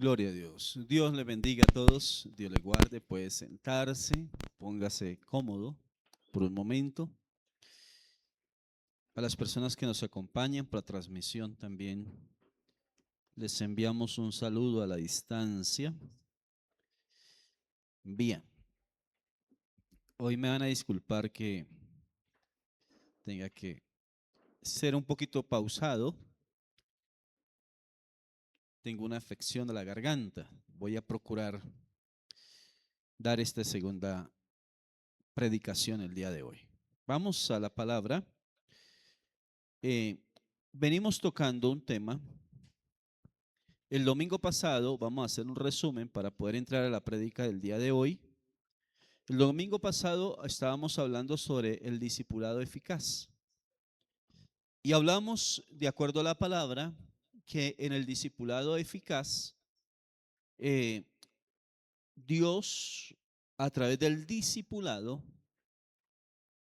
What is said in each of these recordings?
Gloria a Dios. Dios le bendiga a todos, Dios le guarde, puede sentarse, póngase cómodo por un momento. A las personas que nos acompañan por la transmisión también les enviamos un saludo a la distancia. Bien, hoy me van a disculpar que tenga que ser un poquito pausado. Tengo una afección de la garganta. Voy a procurar dar esta segunda predicación el día de hoy. Vamos a la palabra. Venimos tocando un tema. El domingo pasado, vamos a hacer un resumen para poder entrar a la prédica del día de hoy. El domingo pasado estábamos hablando sobre el discipulado eficaz. Y hablamos, de acuerdo a la palabra, que en el discipulado eficaz, Dios, a través del discipulado,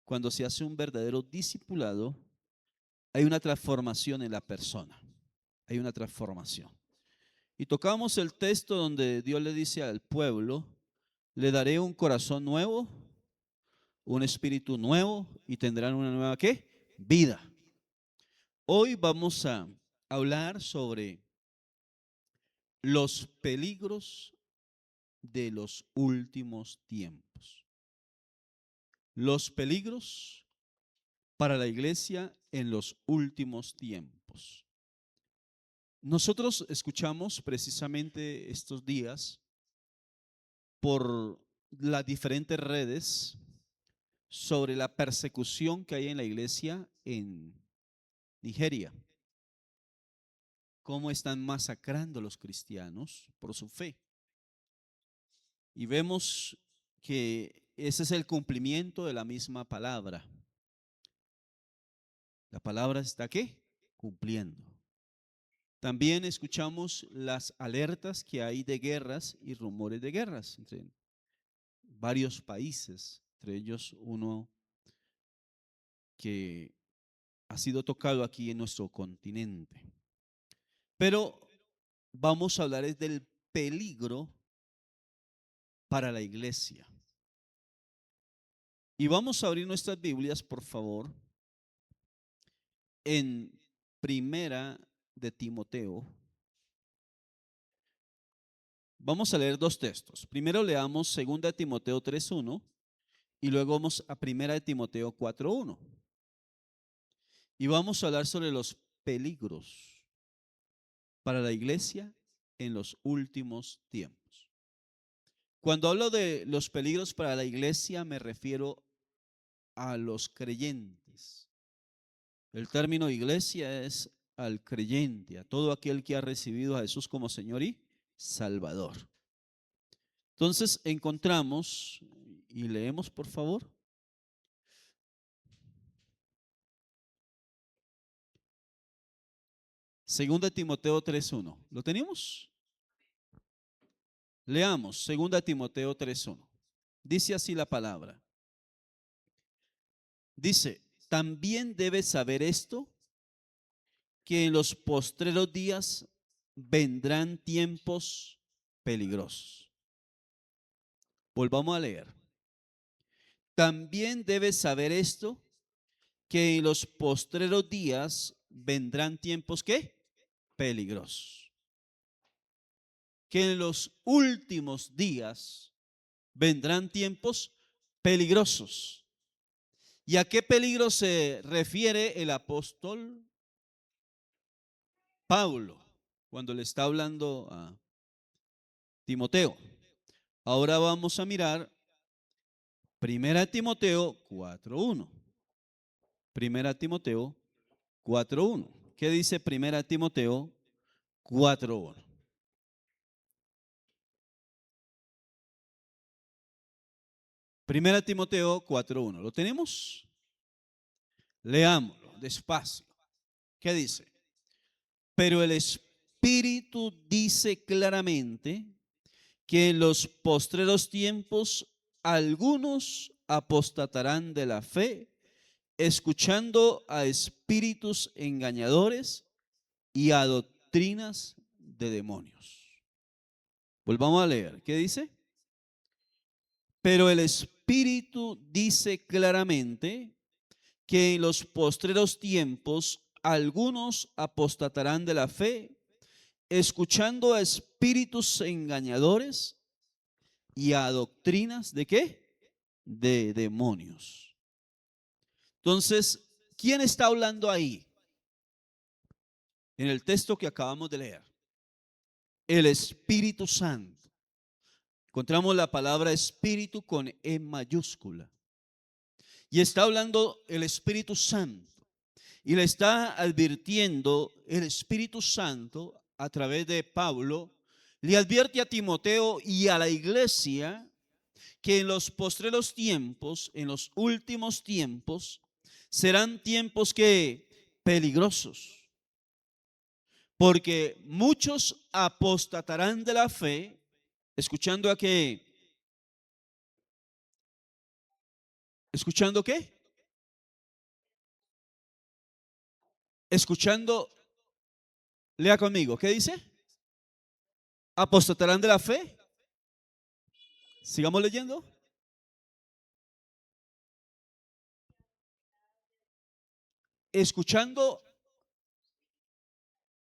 cuando se hace un verdadero discipulado, hay una transformación en la persona. Hay una transformación. Y tocamos el texto donde Dios le dice al pueblo: le daré un corazón nuevo, un espíritu nuevo, y tendrán una nueva ¿qué? Vida. Hoy vamos a hablar sobre los peligros de los últimos tiempos. Los peligros para la iglesia en los últimos tiempos. Nosotros escuchamos precisamente estos días por las diferentes redes sobre la persecución que hay en la iglesia en Nigeria. Cómo están masacrando a los cristianos por su fe. Y vemos que ese es el cumplimiento de la misma palabra. La palabra está ¿qué? Cumpliendo. También escuchamos las alertas que hay de guerras y rumores de guerras entre varios países, entre ellos uno que ha sido tocado aquí en nuestro continente. Pero vamos a hablar es del peligro para la iglesia. Y vamos a abrir nuestras Biblias, por favor, en Primera de Timoteo. Vamos a leer dos textos. Primero leamos Segunda de Timoteo 3:1 y luego vamos a Primera de Timoteo 4:1. Y vamos a hablar sobre los peligros para la iglesia en los últimos tiempos. Cuando hablo de los peligros para la iglesia, me refiero a los creyentes. El término iglesia es al creyente, a todo aquel que ha recibido a Jesús como Señor y Salvador. Entonces encontramos, y leemos por favor, Segunda Timoteo 3:1. ¿Lo tenemos? Leamos, Segunda Timoteo 3:1. Dice así la palabra. Dice: también debes saber esto, que en los postreros días vendrán tiempos peligrosos. Volvamos a leer. También debes saber esto, que en los postreros días vendrán tiempos ¿qué? Peligrosos. Que en los últimos días vendrán tiempos peligrosos. ¿Y a qué peligro se refiere el apóstol Pablo cuando le está hablando a Timoteo? Ahora vamos a mirar Primera Timoteo 4:1. Primera Timoteo 4:1. ¿Qué dice Primera Timoteo 4:1? Primera Timoteo 4:1. ¿Lo tenemos? Leámoslo despacio. ¿Qué dice? Pero el Espíritu dice claramente que en los postreros tiempos algunos apostatarán de la fe, escuchando a espíritus engañadores y a doctrinas de demonios. Volvamos a leer. ¿Qué dice? Pero el Espíritu dice claramente que en los postreros tiempos algunos apostatarán de la fe, escuchando a espíritus engañadores y a doctrinas ¿de qué? De demonios. Entonces, ¿quién está hablando ahí? En el texto que acabamos de leer. El Espíritu Santo. Encontramos la palabra espíritu con E mayúscula. Y está hablando el Espíritu Santo. Y le está advirtiendo el Espíritu Santo a través de Pablo. Le advierte a Timoteo y a la iglesia que en los postreros tiempos, en los últimos tiempos, serán tiempos que peligrosos. Porque muchos apostatarán de la fe, escuchando a qué. ¿Escuchando qué? Escuchando, lea conmigo, ¿qué dice? Apostatarán de la fe. Sigamos leyendo. Escuchando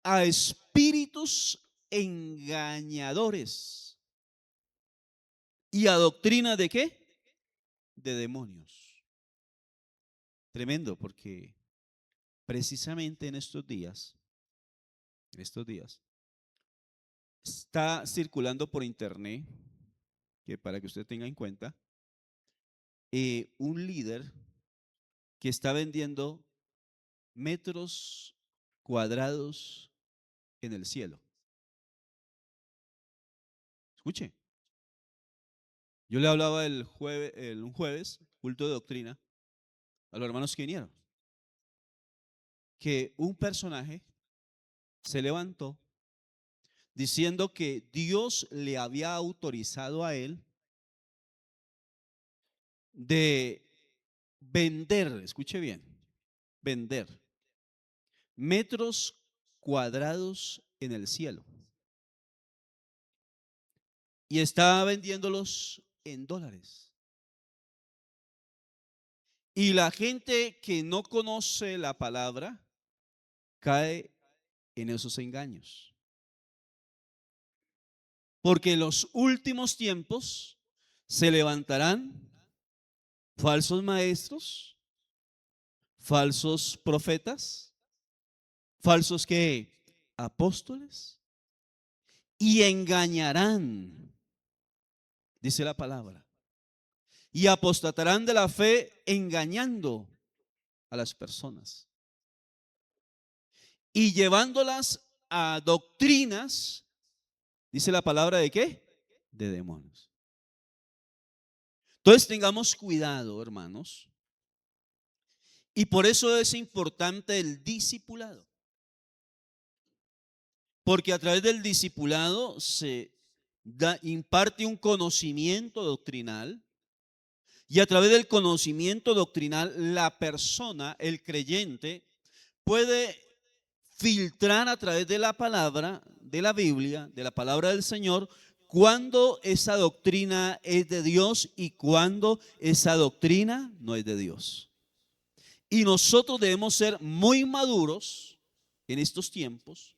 a espíritus engañadores y a doctrina de qué? De demonios. Tremendo, porque precisamente en estos días, está circulando por internet, que para que usted tenga en cuenta, un líder que está vendiendo metros cuadrados en el cielo. Escuche, yo le hablaba un jueves, culto de doctrina, a los hermanos que vinieron, que un personaje se levantó diciendo que Dios le había autorizado a él de vender, escuche bien, vender metros cuadrados en el cielo. Y está vendiéndolos en dólares. Y la gente que no conoce la palabra cae en esos engaños. Porque en los últimos tiempos se levantarán falsos maestros, falsos profetas, falsos que apóstoles, y engañarán, dice la palabra, y apostatarán de la fe engañando a las personas y llevándolas a doctrinas, dice la palabra de qué? De demonios. Entonces tengamos cuidado, hermanos, y por eso es importante el discipulado. Porque a través del discipulado se imparte un conocimiento doctrinal, y a través del conocimiento doctrinal la persona, el creyente, puede filtrar a través de la palabra, de la Biblia, de la palabra del Señor, cuando esa doctrina es de Dios y cuando esa doctrina no es de Dios. Y nosotros debemos ser muy maduros en estos tiempos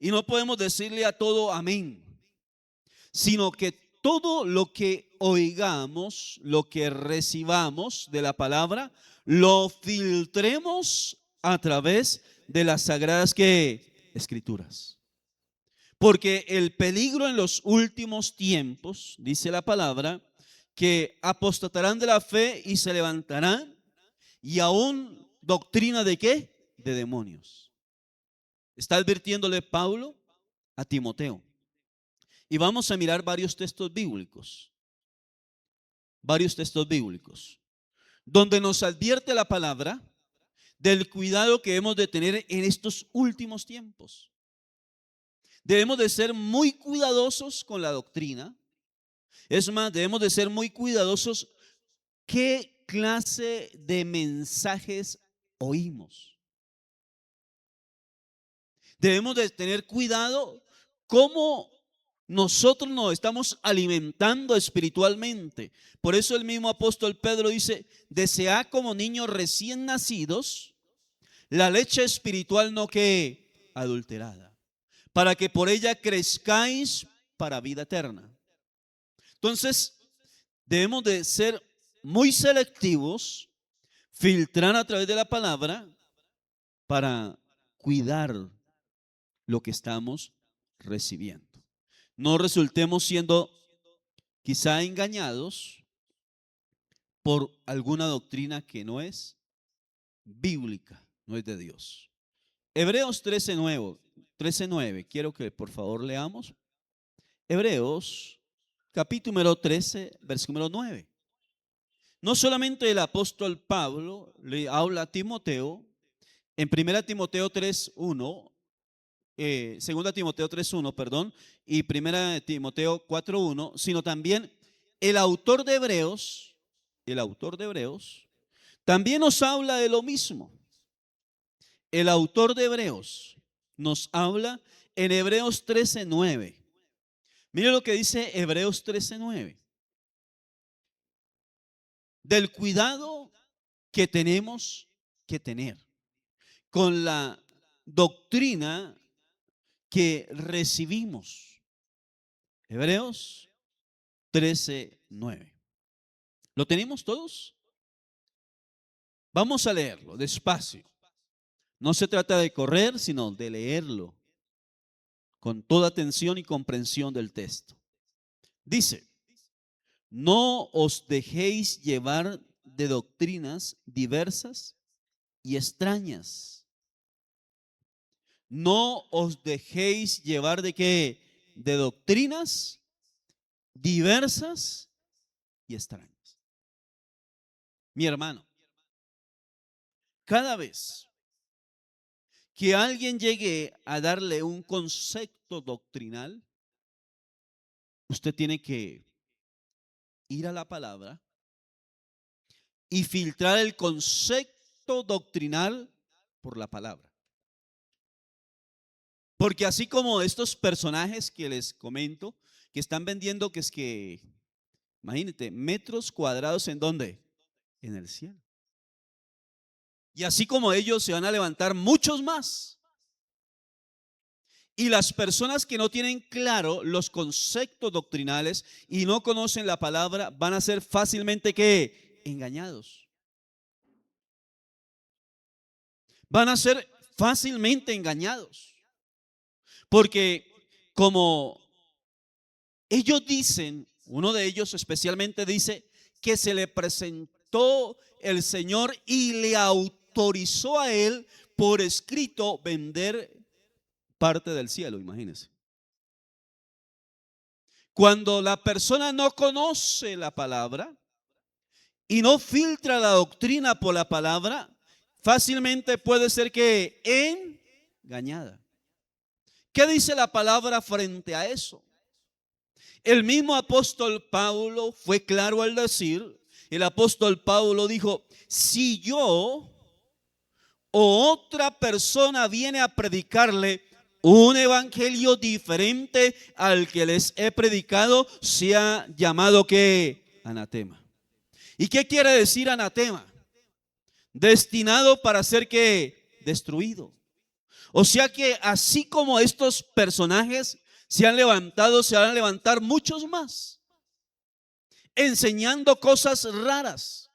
y no podemos decirle a todo amén, sino que todo lo que oigamos, lo que recibamos de la palabra, lo filtremos a través de las sagradas escrituras. Porque el peligro en los últimos tiempos, dice la palabra, que apostatarán de la fe y se levantarán, y aún doctrina de qué? De demonios. Está advirtiéndole Pablo a Timoteo. Y vamos a mirar varios textos bíblicos, donde nos advierte la palabra del cuidado que hemos de tener en estos últimos tiempos. Debemos de ser muy cuidadosos con la doctrina. Es más, debemos de ser muy cuidadosos qué clase de mensajes oímos. Debemos de tener cuidado cómo Nosotros nos estamos alimentando espiritualmente. Por eso el mismo apóstol Pedro dice, desead como niños recién nacidos la leche espiritual no que adulterada, para que por ella crezcáis para vida eterna. Entonces, debemos de ser muy selectivos, filtrar a través de la palabra para cuidar lo que estamos recibiendo. No resultemos siendo quizá engañados por alguna doctrina que no es bíblica, no es de Dios. Hebreos 13:9, quiero que por favor leamos. Hebreos capítulo número 13, versículo 9. No solamente el apóstol Pablo le habla a Timoteo, en 1 Timoteo 3:1, 2 Timoteo 3:1, perdón, y 1 Timoteo 4:1, sino también el autor de Hebreos, también nos habla de lo mismo. El autor de Hebreos nos habla en Hebreos 13:9. Mire lo que dice Hebreos 13:9. Del cuidado que tenemos que tener con la doctrina que recibimos. Hebreos 13:9. ¿Lo tenemos todos? Vamos a leerlo despacio. No se trata de correr, sino de leerlo con toda atención y comprensión del texto. Dice, no os dejéis llevar de doctrinas diversas y extrañas. No os dejéis llevar de qué? De doctrinas diversas y extrañas. Mi hermano, cada vez que alguien llegue a darle un concepto doctrinal, usted tiene que ir a la palabra y filtrar el concepto doctrinal por la palabra. Porque así como estos personajes que les comento, que están vendiendo que es que, imagínate, metros cuadrados ¿en dónde? En el cielo. Y así como ellos se van a levantar muchos más. Y las personas que no tienen claro los conceptos doctrinales y no conocen la palabra van a ser fácilmente ¿qué? Engañados. Van a ser fácilmente engañados. Porque como ellos dicen, uno de ellos especialmente dice que se le presentó el Señor y le autorizó a él por escrito vender parte del cielo, imagínense. Cuando la persona no conoce la palabra y no filtra la doctrina por la palabra, fácilmente puede ser que engañada. ¿Qué dice la palabra frente a eso? El mismo apóstol Pablo fue claro al decir, el apóstol Pablo dijo, si yo o otra persona viene a predicarle un evangelio diferente al que les he predicado, sea llamado ¿qué? Anatema. ¿Y qué quiere decir anatema? Destinado para ser ¿qué? Destruido. O sea que así como estos personajes se han levantado, se van a levantar muchos más, enseñando cosas raras,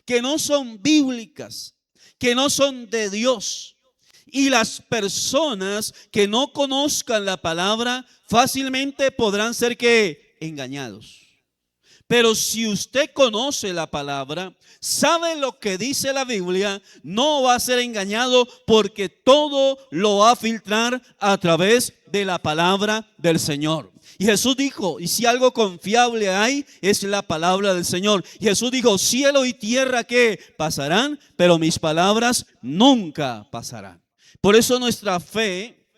que no son bíblicas, que no son de Dios. Y las personas que no conozcan la palabra fácilmente podrán ser que engañados. Pero si usted conoce la palabra, sabe lo que dice la Biblia, no va a ser engañado porque todo lo va a filtrar a través de la palabra del Señor. Y Jesús dijo, y si algo confiable hay, es la palabra del Señor. Y Jesús dijo, cielo y tierra que pasarán, pero mis palabras nunca pasarán. Por eso nuestra fe,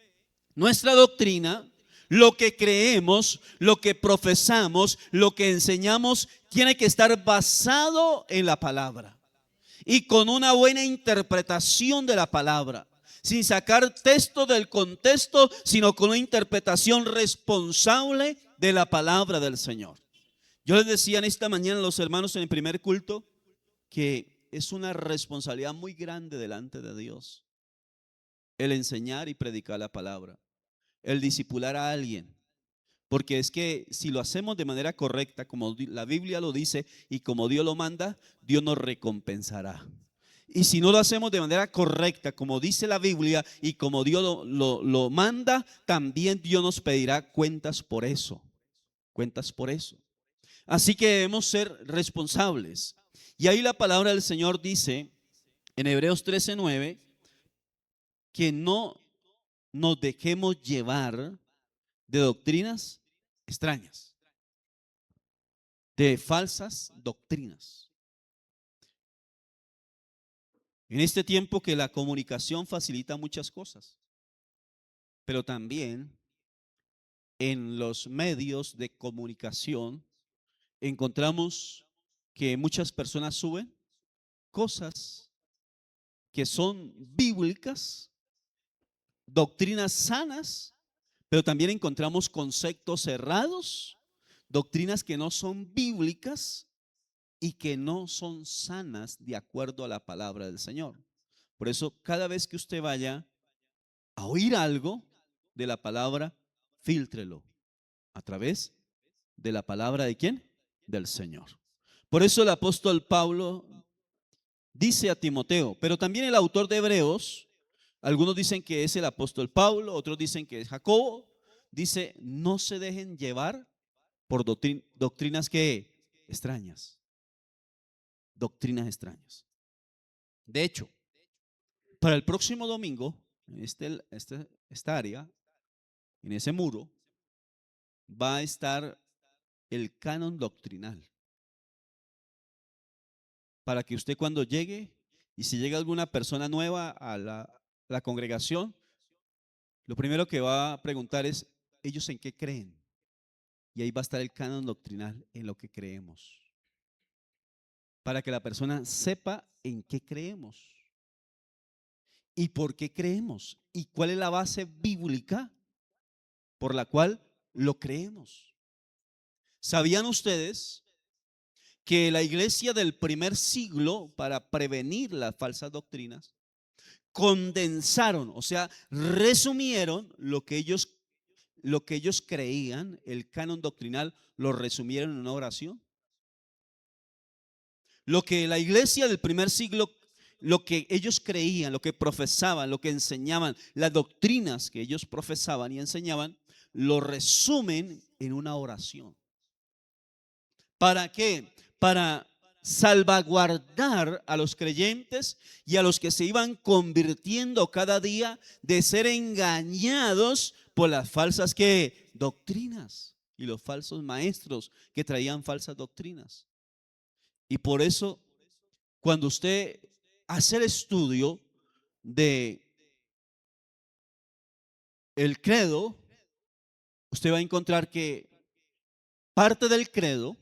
nuestra doctrina, lo que creemos, lo que profesamos, lo que enseñamos, tiene que estar basado en la palabra y con una buena interpretación de la palabra. sin sacar texto del contexto, sino con una interpretación responsable de la palabra del Señor. Yo les decía en esta mañana a los hermanos en el primer culto que es una responsabilidad muy grande delante de Dios el enseñar y predicar la palabra, el discipular a alguien. Porque es que si lo hacemos de manera correcta, como la Biblia lo dice y como Dios lo manda, Dios nos recompensará. Y si no lo hacemos de manera correcta, como dice la Biblia y como Dios lo manda, también Dios nos pedirá cuentas por eso. Cuentas por eso. Así que debemos ser responsables. Y ahí la palabra del Señor dice en Hebreos 13:9 que no nos dejemos llevar de doctrinas extrañas, de falsas doctrinas. En este tiempo que la comunicación facilita muchas cosas, pero también en los medios de comunicación encontramos que muchas personas suben cosas que son bíblicas, doctrinas sanas, pero también encontramos conceptos cerrados, doctrinas que no son bíblicas y que no son sanas de acuerdo a la palabra del Señor. Por eso, cada vez que usted vaya a oír algo de la palabra, fíltrelo a través de la palabra de ¿quién? Del Señor. Por eso el apóstol Pablo dice a Timoteo, pero también el autor de Hebreos, algunos dicen que es el apóstol Pablo, otros dicen que es Jacobo, dice, no se dejen llevar por doctrinas que extrañas, doctrinas extrañas. De hecho, para el próximo domingo, en esta área, en ese muro, va a estar el canon doctrinal. Para que usted cuando llegue, y si llega alguna persona nueva a la congregación, lo primero que va a preguntar es, ¿ellos en qué creen? Y ahí va a estar el canon doctrinal en lo que creemos. Para que la persona sepa en qué creemos. ¿Y por qué creemos? ¿Y cuál es la base bíblica por la cual lo creemos? ¿Sabían ustedes que la iglesia del primer siglo, para prevenir las falsas doctrinas, condensaron, o sea, resumieron lo que ellos creían, el canon doctrinal, lo resumieron en una oración? Lo que la iglesia del primer siglo, lo que ellos creían, lo que profesaban, lo que enseñaban, las doctrinas que ellos profesaban y enseñaban, lo resumen en una oración. ¿Para qué? Para salvaguardar a los creyentes y a los que se iban convirtiendo cada día de ser engañados por las falsas doctrinas y los falsos maestros que traían falsas doctrinas. Y por eso, cuando usted hace el estudio de el credo, usted va a encontrar que parte del credo,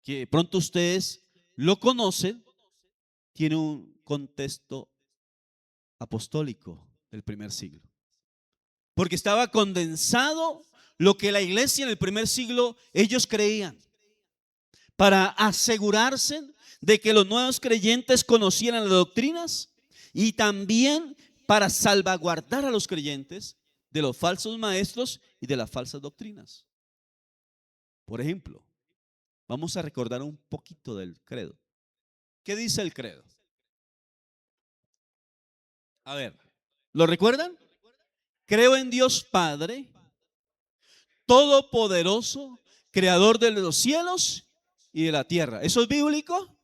que pronto ustedes lo conocen, tiene un contexto apostólico del primer siglo. Porque estaba condensado lo que la iglesia en el primer siglo ellos creían, para asegurarse de que los nuevos creyentes conocieran las doctrinas y también para salvaguardar a los creyentes de los falsos maestros y de las falsas doctrinas. Por ejemplo, vamos a recordar un poquito del credo. ¿Qué dice el credo? A ver, ¿lo recuerdan? Creo en Dios Padre, todopoderoso, creador de los cielos y de la tierra. ¿Eso es bíblico?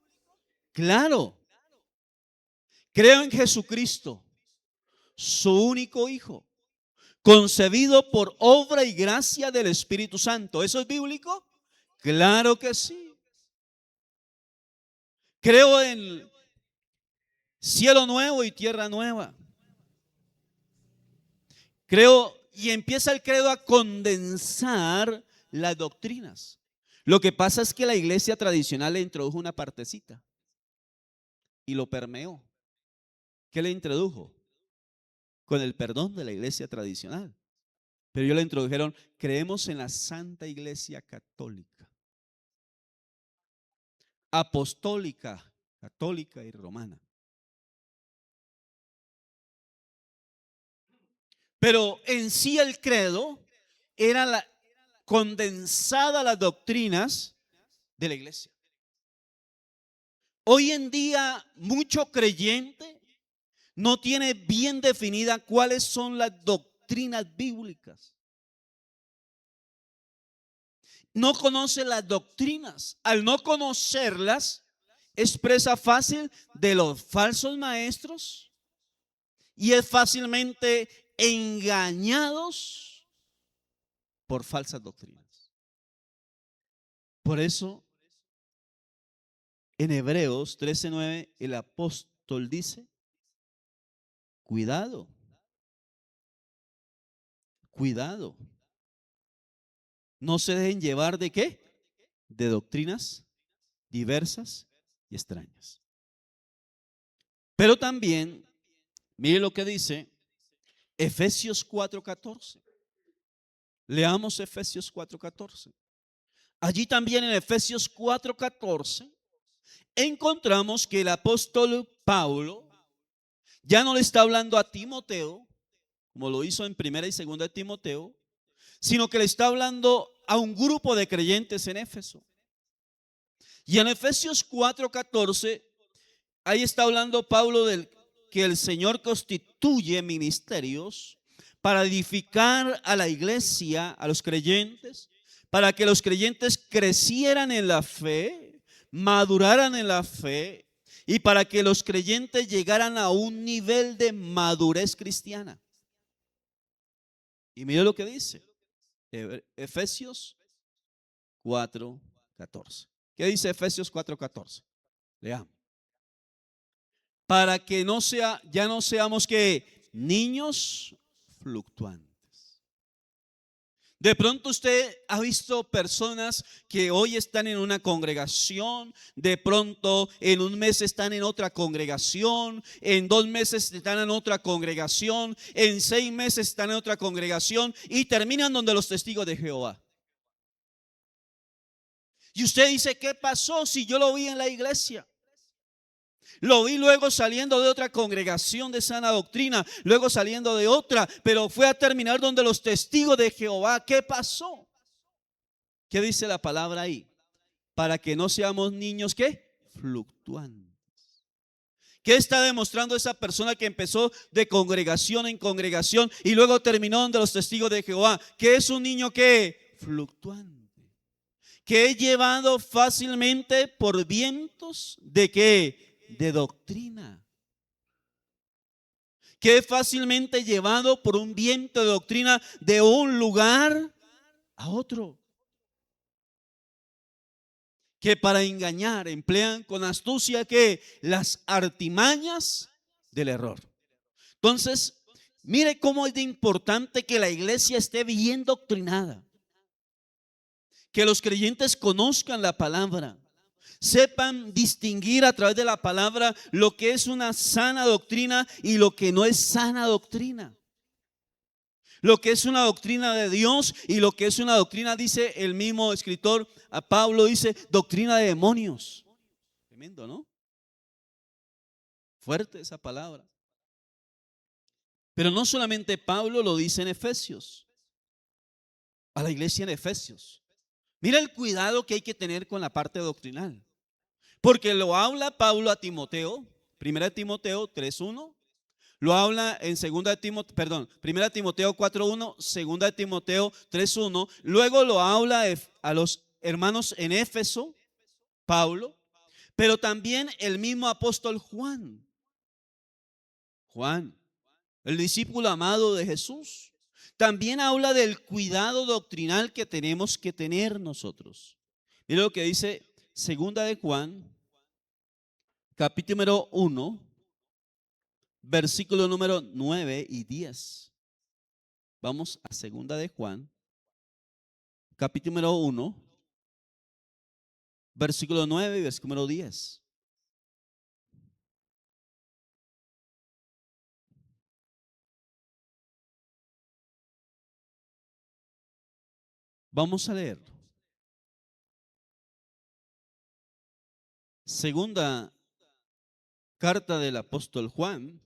Claro. Creo en Jesucristo, su único Hijo, concebido por obra y gracia del Espíritu Santo. ¿Eso es bíblico? Claro que sí. Creo en cielo nuevo y tierra nueva. Creo, y empieza el credo a condensar las doctrinas. Lo que pasa es que la iglesia tradicional le introdujo una partecita y lo permeó. ¿Qué le introdujo? con el perdón de la iglesia tradicional. Pero ellos le introdujeron, creemos en la Santa Iglesia Católica, Apostólica, Católica y Romana. Pero en sí el credo era condensada las doctrinas de la iglesia. Hoy en día mucho creyente no tiene bien definida cuáles son las doctrinas bíblicas. No conoce las doctrinas. Al no conocerlas, es presa fácil de los falsos maestros y es fácilmente engañados por falsas doctrinas. Por eso, en Hebreos 13:9, el apóstol dice, cuidado, cuidado. No se dejen llevar ¿de qué? De doctrinas diversas y extrañas. Pero también, mire lo que dice Efesios 4:14. Leamos Efesios 4:14. Allí también en Efesios 4:14 encontramos que el apóstol Pablo ya no le está hablando a Timoteo, como lo hizo en primera y segunda de Timoteo, sino que le está hablando a un grupo de creyentes en Éfeso. Y en Efesios 4:14, ahí está hablando Pablo del que el Señor constituye ministerios para edificar a la iglesia, a los creyentes, para que los creyentes crecieran en la fe, maduraran en la fe y para que los creyentes llegaran a un nivel de madurez cristiana. Y mire lo que dice Efesios 4:14. ¿Qué dice Efesios 4:14? Leamos. Para que ya no seamos que niños fluctuantes. De pronto usted ha visto personas que hoy están en una congregación, de pronto en un mes están en otra congregación, en 2 meses están en otra congregación, en 6 meses están en otra congregación y terminan donde los testigos de Jehová. Y usted dice, ¿qué pasó si yo lo vi en la iglesia? Lo vi luego saliendo de otra congregación de sana doctrina, luego saliendo de otra, pero fue a terminar donde los testigos de Jehová. ¿Qué pasó? ¿Qué dice la palabra ahí? Para que no seamos niños, ¿qué? Fluctuantes. ¿Qué está demostrando esa persona que empezó de congregación en congregación y luego terminó donde los testigos de Jehová? Que es un niño que fluctuante, que es llevado fácilmente por vientos de qué? De doctrina, que es fácilmente llevado por un viento de doctrina de un lugar a otro, que para engañar emplean con astucia que las artimañas del error. Entonces, mire cómo es de importante que la iglesia esté bien doctrinada, que los creyentes conozcan la palabra, sepan distinguir a través de la palabra lo que es una sana doctrina y lo que no es sana doctrina. Lo que es una doctrina de Dios y lo que es una doctrina, dice el mismo escritor, a Pablo dice, doctrina de demonios. Tremendo, ¿no? Fuerte esa palabra. Pero no solamente Pablo lo dice en Efesios, a la iglesia en Efesios. Mira el cuidado que hay que tener con la parte doctrinal. Porque lo habla Pablo a Timoteo, 1 Timoteo 3:1. Lo habla en 1 Timoteo 4:1, 2 Timoteo 3:1. Luego lo habla a los hermanos en Éfeso, Pablo, pero también el mismo apóstol Juan, el discípulo amado de Jesús, también habla del cuidado doctrinal que tenemos que tener nosotros. Mira lo que dice 2 de Juan, capítulo 1, versículo número 9 y 10. Vamos a 2 de Juan, capítulo 1, versículo 9 y versículo 10. Vamos a leerlo. Segunda carta del apóstol Juan,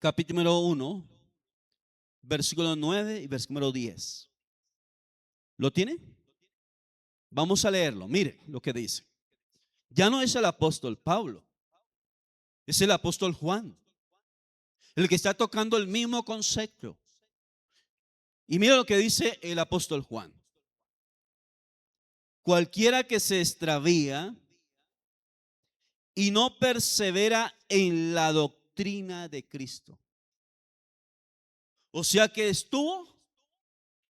capítulo 1, versículo 9 y versículo 10. ¿Lo tiene? Vamos a leerlo. Mire lo que dice. Ya no es el apóstol Pablo, es el apóstol Juan, el que está tocando el mismo concepto. Y mira lo que dice el apóstol Juan. Cualquiera que se extravía y no persevera en la doctrina de Cristo. O sea que estuvo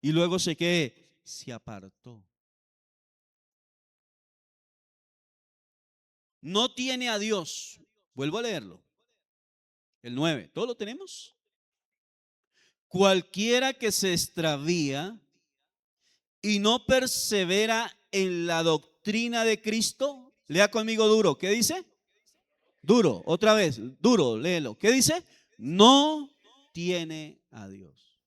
y luego se apartó. No tiene a Dios. Vuelvo a leerlo. El 9. ¿Todo lo tenemos? Cualquiera que se extravía y no persevera en la doctrina de Cristo. Lea conmigo duro. ¿Qué dice? Duro. Otra vez. Duro. Léelo. ¿Qué dice? No tiene a Dios.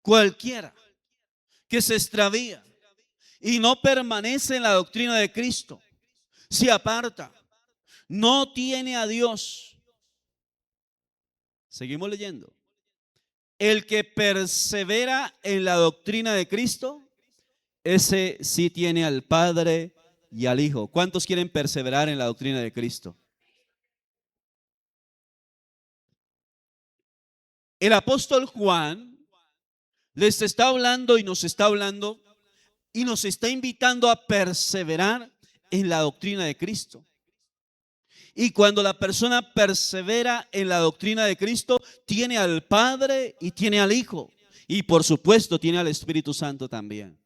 Cualquiera que se extravía y no permanece en la doctrina de Cristo, se aparta, no tiene a Dios. Seguimos leyendo. El que persevera en la doctrina de Cristo, ese sí tiene al Padre y al Hijo. ¿Cuántos quieren perseverar en la doctrina de Cristo? El apóstol Juan les está hablando y nos está hablando y nos está invitando a perseverar en la doctrina de Cristo. Y cuando la persona persevera en la doctrina de Cristo, tiene al Padre y tiene al Hijo. Y por supuesto tiene al Espíritu Santo también.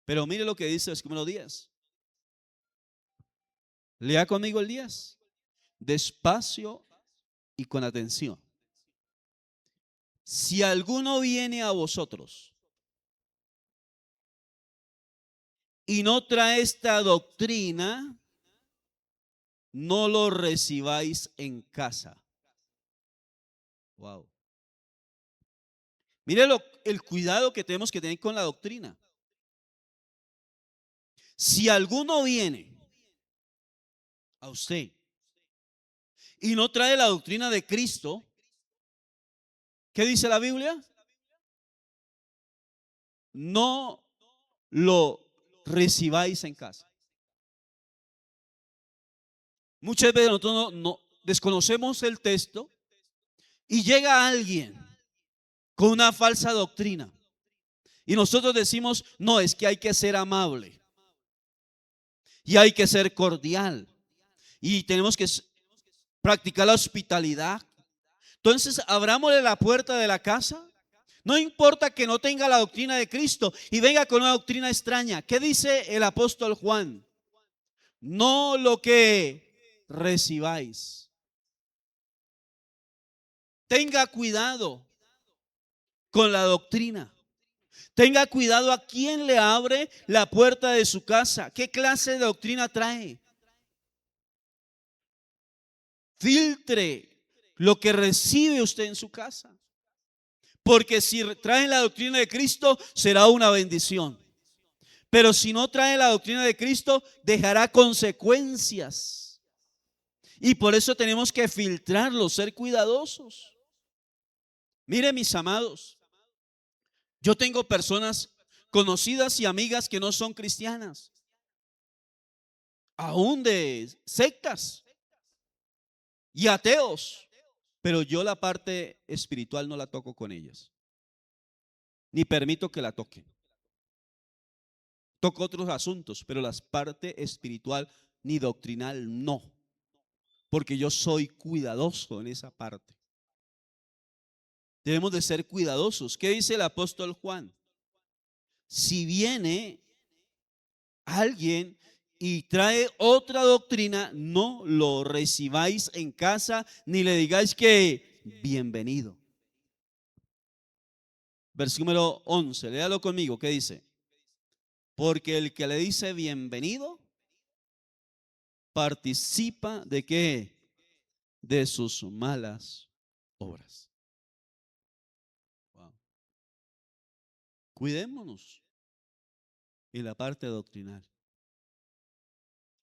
Pero mire lo que dice el versículo 10. Lea conmigo el 10. Despacio y con atención. Si alguno viene a vosotros y no trae esta doctrina, no lo recibáis en casa. Wow. Mire el cuidado que tenemos que tener con la doctrina. Si alguno viene a usted y no trae la doctrina de Cristo, ¿qué dice la Biblia? No lo recibáis en casa. Muchas veces nosotros no desconocemos el texto y llega alguien con una falsa doctrina y nosotros decimos, no, es que hay que ser amable y hay que ser cordial y tenemos que practicar la hospitalidad. Entonces, abrámosle la puerta de la casa. No importa que no tenga la doctrina de Cristo y venga con una doctrina extraña. ¿Qué dice el apóstol Juan? No lo que recibáis. Tenga cuidado con la doctrina. Tenga cuidado a quién le abre la puerta de su casa. ¿Qué clase de doctrina trae? Filtre lo que recibe usted en su casa. Porque si traen la doctrina de Cristo, será una bendición. Pero si no trae la doctrina de Cristo, dejará consecuencias. Y por eso tenemos que filtrarlo, ser cuidadosos. Mire, mis amados, yo tengo personas conocidas y amigas que no son cristianas, aún de sectas y ateos, pero yo la parte espiritual no la toco con ellas, ni permito que la toquen. Toco otros asuntos, pero la parte espiritual ni doctrinal no, porque yo soy cuidadoso en esa parte. Debemos de ser cuidadosos. ¿Qué dice el apóstol Juan? Si viene alguien y trae otra doctrina, no lo recibáis en casa ni le digáis que bienvenido. Versículo 11, léalo conmigo. ¿Qué dice? Porque el que le dice bienvenido participa de qué? de sus malas obras. Wow. Cuidémonos en la parte doctrinal.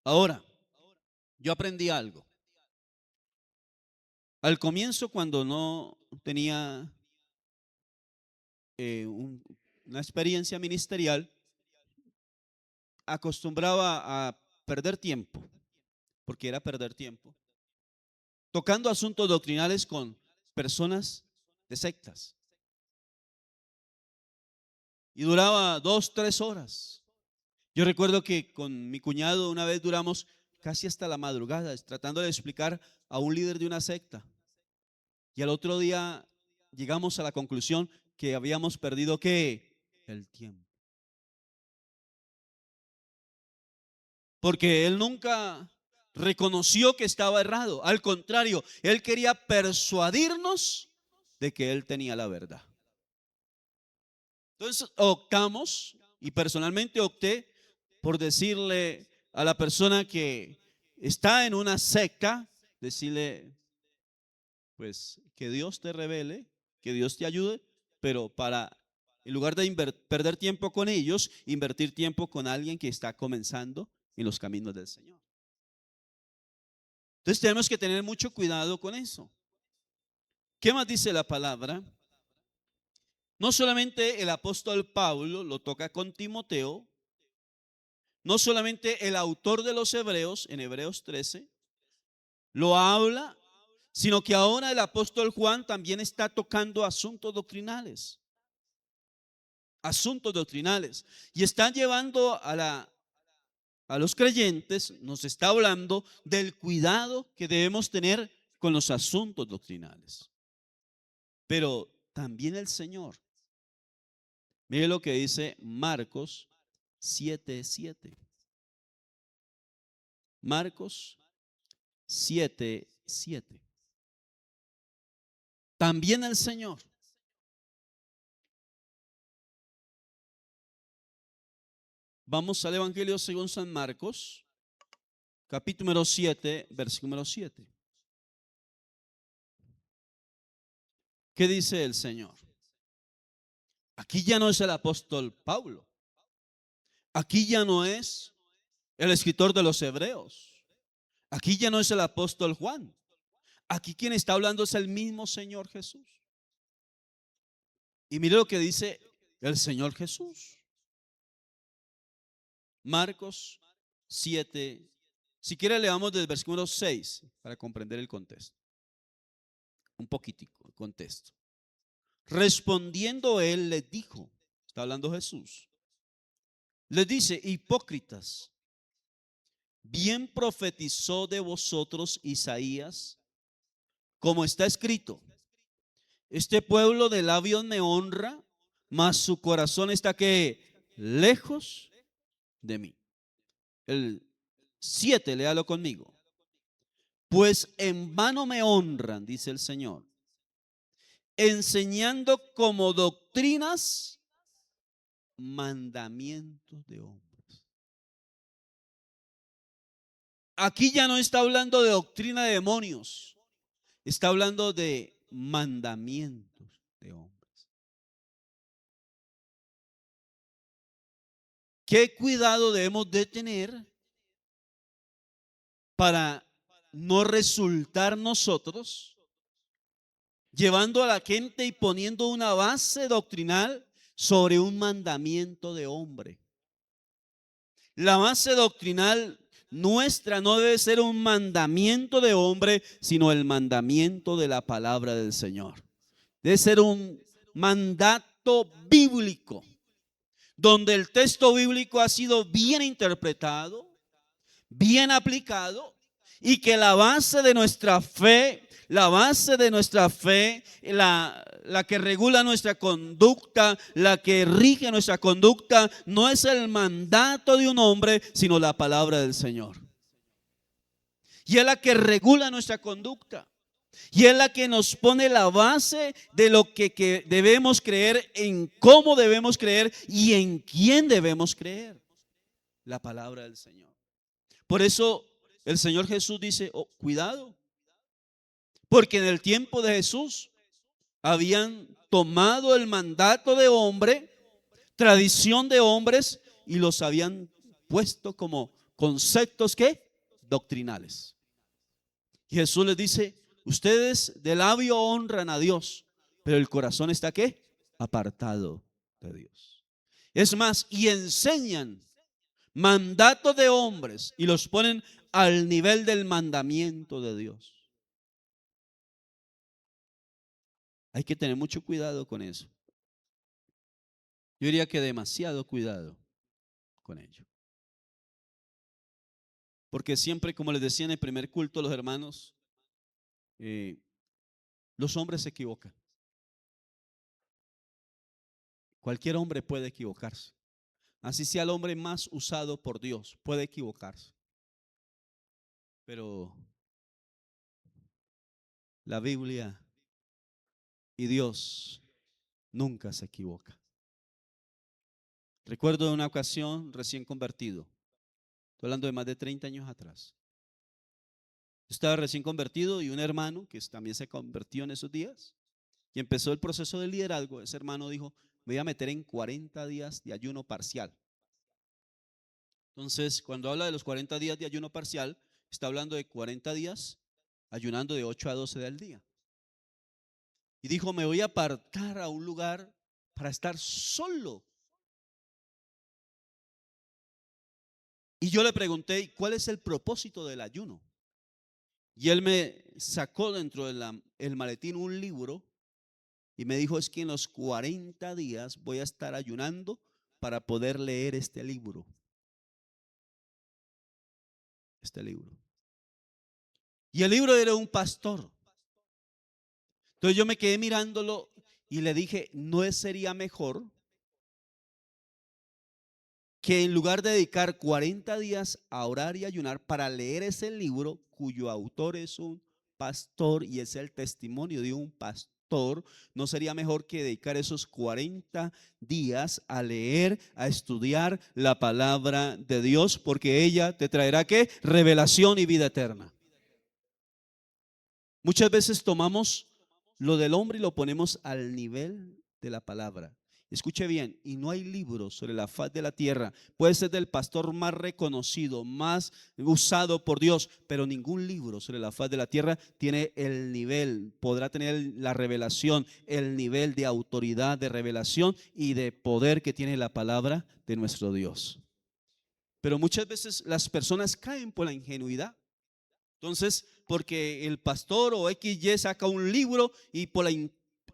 Ahora, yo aprendí algo. Al comienzo, cuando no tenía una experiencia ministerial, acostumbraba a perder tiempo, porque era perder tiempo, tocando asuntos doctrinales con personas de sectas. Y duraba 2, 3 horas. Yo recuerdo que con mi cuñado una vez duramos casi hasta la madrugada tratando de explicar a un líder de una secta. Y al otro día llegamos a la conclusión que habíamos perdido ¿qué? El tiempo. Porque él nunca reconoció que estaba errado. Al contrario, él quería persuadirnos de que él tenía la verdad. Entonces optamos, y personalmente opté por decirle a la persona que está en una secta, decirle, pues, que Dios te revele, que Dios te ayude, pero en lugar de perder tiempo con ellos, invertir tiempo con alguien que está comenzando en los caminos del Señor. Entonces tenemos que tener mucho cuidado con eso. ¿Qué más dice la palabra? No solamente el apóstol Pablo lo toca con Timoteo, no solamente el autor de los Hebreos, en Hebreos 13, lo habla, sino que ahora el apóstol Juan también está tocando asuntos doctrinales. Asuntos doctrinales. Y están llevando a los creyentes, nos está hablando del cuidado que debemos tener con los asuntos doctrinales. Pero también el Señor. Mire lo que dice Marcos 7:7. Marcos 7:7. También el Señor. Vamos al Evangelio según San Marcos, capítulo número 7, versículo número 7. ¿Qué dice el Señor? Aquí ya no es el apóstol Pablo. Aquí ya no es el escritor de los Hebreos. Aquí ya no es el apóstol Juan. Aquí quien está hablando es el mismo Señor Jesús. Y mire lo que dice el Señor Jesús. Marcos 7. Si quiere leamos desde el versículo 6 para comprender el contexto. Un poquitico el contexto. Respondiendo él les dijo, está hablando Jesús, les dice: hipócritas, bien profetizó de vosotros Isaías, como está escrito: este pueblo de labios me honra, mas su corazón está que lejos de mí. El 7, léalo conmigo. Pues en vano me honran, dice el Señor, enseñando como doctrinas mandamientos de hombres. Aquí ya no está hablando de doctrina de demonios, está hablando de mandamientos de hombres. ¿Qué cuidado debemos de tener para no resultar nosotros llevando a la gente y poniendo una base doctrinal sobre un mandamiento de hombre? La base doctrinal nuestra no debe ser un mandamiento de hombre, sino el mandamiento de la palabra del Señor. Debe ser un mandato bíblico, donde el texto bíblico ha sido bien interpretado, bien aplicado, y que la base de nuestra fe, la que regula nuestra conducta, la que rige nuestra conducta, no es el mandato de un hombre, sino la palabra del Señor. Y es la que regula nuestra conducta. Y es la que nos pone la base de lo que debemos creer, en cómo debemos creer y en quién debemos creer. La palabra del Señor. Por eso el Señor Jesús dice: oh, cuidado, Porque en el tiempo de Jesús habían tomado el mandato de hombre, tradición de hombres, y los habían puesto como conceptos que doctrinales. Y Jesús les dice: ustedes de labio honran a Dios, pero el corazón está ¿qué? Apartado de Dios. Es más, y enseñan mandatos de hombres y los ponen al nivel del mandamiento de Dios. Hay que tener mucho cuidado con eso. Yo diría que demasiado cuidado con ello. Porque siempre, como les decía en el primer culto, los hermanos, los hombres se equivocan. Cualquier hombre puede equivocarse. Así sea el hombre más usado por Dios, puede equivocarse. Pero la Biblia y Dios nunca se equivoca. Recuerdo una ocasión recién convertido. Estoy hablando de más de 30 años atrás. Estaba recién convertido y un hermano que también se convirtió en esos días y empezó el proceso de liderazgo. Ese hermano dijo: me voy a meter en 40 días de ayuno parcial. Entonces, cuando habla de los 40 días de ayuno parcial, está hablando de 40 días ayunando de 8 a 12 del día. Y dijo: me voy a apartar a un lugar para estar solo. Y yo le pregunté: ¿cuál es el propósito del ayuno? Y él me sacó dentro del maletín un libro y me dijo: es que en los 40 días voy a estar ayunando para poder leer este libro. Este libro. Y el libro era un pastor. Entonces yo me quedé mirándolo y le dije: ¿no sería mejor que en lugar de dedicar 40 días a orar y ayunar para leer ese libro, cuyo autor es un pastor y es el testimonio de un pastor, no sería mejor que dedicar esos 40 días a leer, a estudiar la palabra de Dios? Porque ella te traerá ¿qué? Revelación y vida eterna. Muchas veces tomamos lo del hombre y lo ponemos al nivel de la palabra. Escuche bien, y no hay libro sobre la faz de la tierra, puede ser del pastor más reconocido, más usado por Dios, pero ningún libro sobre la faz de la tierra tiene el nivel, podrá tener la revelación, el nivel de autoridad, de revelación y de poder que tiene la palabra de nuestro Dios. Pero muchas veces las personas caen por la ingenuidad. Entonces, porque el pastor o XY saca un libro y por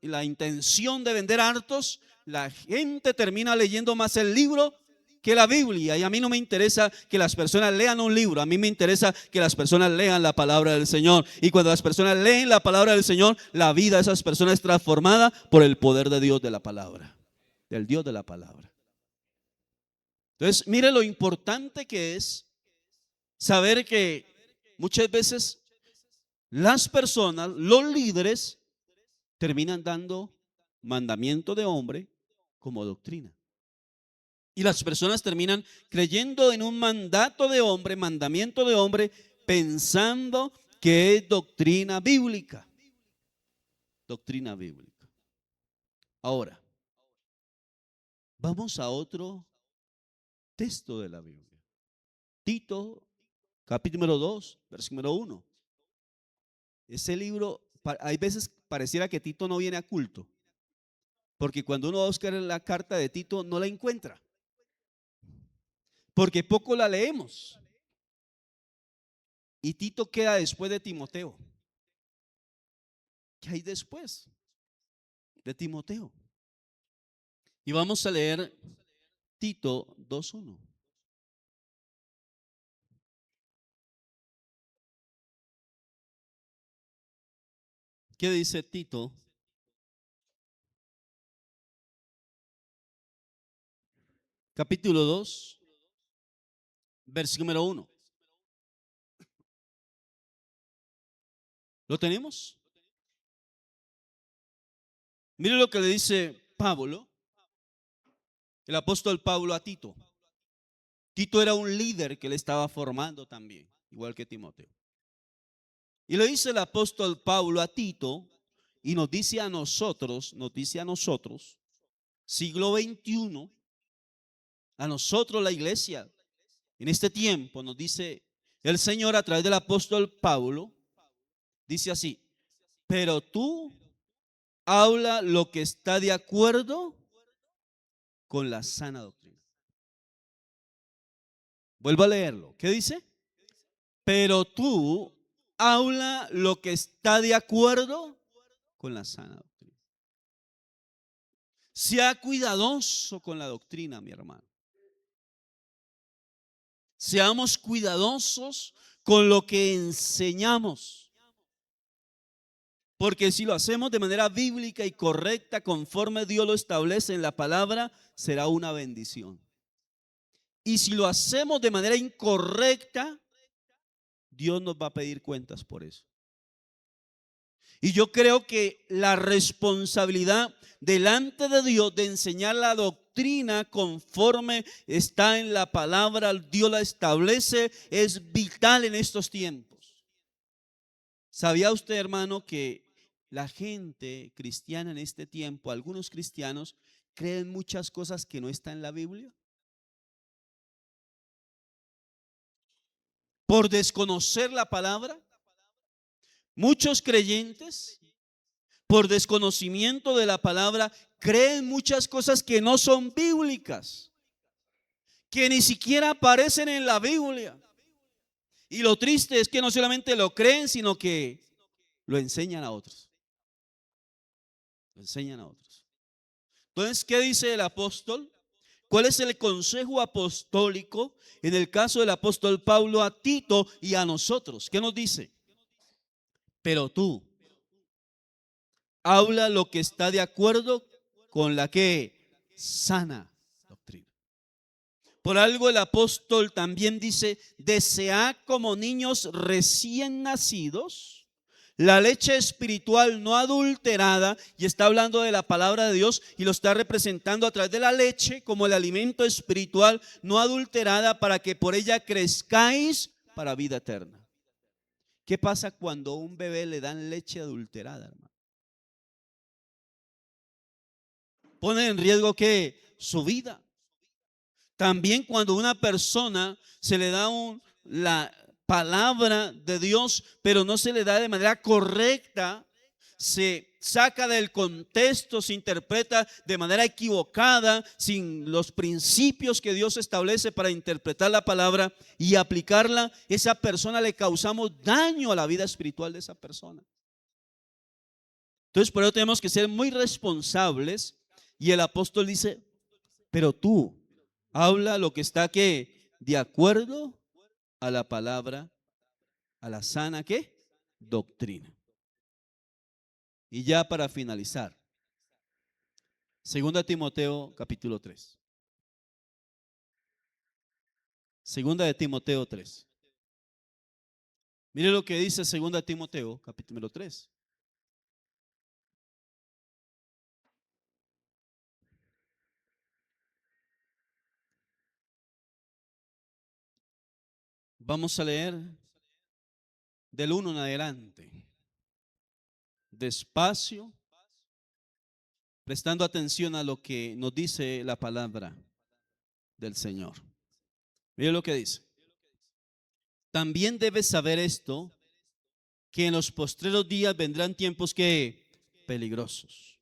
la intención de vender hartos, la gente termina leyendo más el libro que la Biblia. Y a mí no me interesa que las personas lean un libro, a mí me interesa que las personas lean la palabra del Señor. Y cuando las personas leen la palabra del Señor, la vida de esas personas es transformada por el poder de Dios de la palabra, del Dios de la palabra. Entonces, mire lo importante que es saber que muchas veces las personas, los líderes, terminan dando mandamiento de hombre como doctrina. Y las personas terminan creyendo en un mandato de hombre, mandamiento de hombre, pensando que es doctrina bíblica. Doctrina bíblica. Ahora, vamos a otro texto de la Biblia. Tito, capítulo 2, versículo 1. Ese libro, hay veces pareciera que Tito no viene a culto, porque cuando uno va a buscar la carta de Tito no la encuentra, porque poco la leemos. Y Tito queda después de Timoteo. ¿Qué hay después de Timoteo? Y vamos a leer Tito 2:1. ¿Qué dice Tito? Capítulo 2, versículo 1. ¿Lo tenemos? Mire lo que le dice Pablo, el apóstol Pablo, a Tito. Tito era un líder que le estaba formando también, igual que Timoteo. Y lo dice el apóstol Pablo a Tito y nos dice a nosotros, siglo XXI, a nosotros la iglesia, en este tiempo nos dice el Señor a través del apóstol Pablo, dice así: pero tú habla lo que está de acuerdo con la sana doctrina. Vuelvo a leerlo. ¿Qué dice? Pero tú habla lo que está de acuerdo con la sana doctrina. Sea cuidadoso con la doctrina, mi hermano. Seamos cuidadosos con lo que enseñamos. Porque si lo hacemos de manera bíblica y correcta, conforme Dios lo establece en la palabra, será una bendición. Y si lo hacemos de manera incorrecta, Dios nos va a pedir cuentas por eso. Y yo creo que la responsabilidad delante de Dios de enseñar la doctrina conforme está en la palabra, Dios la establece, es vital en estos tiempos. ¿Sabía usted, hermano, que la gente cristiana en este tiempo, algunos cristianos, creen muchas cosas que no están en la Biblia? Por desconocer la palabra, muchos creyentes, por desconocimiento de la palabra, creen muchas cosas que no son bíblicas, que ni siquiera aparecen en la Biblia. Y lo triste es que no solamente lo creen, sino que lo enseñan a otros. Lo enseñan a otros. Entonces, ¿qué dice el apóstol? ¿Cuál es el consejo apostólico en el caso del apóstol Pablo a Tito y a nosotros? ¿Qué nos dice? Pero tú habla lo que está de acuerdo con la que sana doctrina. Por algo el apóstol también dice: desead como niños recién nacidos la leche espiritual no adulterada, y está hablando de la palabra de Dios y lo está representando a través de la leche como el alimento espiritual no adulterada, para que por ella crezcáis para vida eterna. ¿Qué pasa cuando a un bebé le dan leche adulterada, hermano? Pone en riesgo que su vida. También cuando a una persona se le da la palabra de Dios, pero no se le da de manera correcta, se saca del contexto, se interpreta de manera equivocada, sin los principios que Dios establece para interpretar la palabra y aplicarla, esa persona le causamos daño a la vida espiritual de esa persona. Entonces, por eso tenemos que ser muy responsables. Y el apóstol dice: pero tú habla lo que está que de acuerdo a la palabra, a la sana ¿qué? Doctrina. Y ya para finalizar, 2 Timoteo capítulo 3. 2 Timoteo 3. Mire lo que dice 2 Timoteo capítulo 3. Vamos a leer del 1 en adelante, despacio, prestando atención a lo que nos dice la palabra del Señor. Mire lo que dice: también debes saber esto, que en los postreros días vendrán tiempos que peligrosos.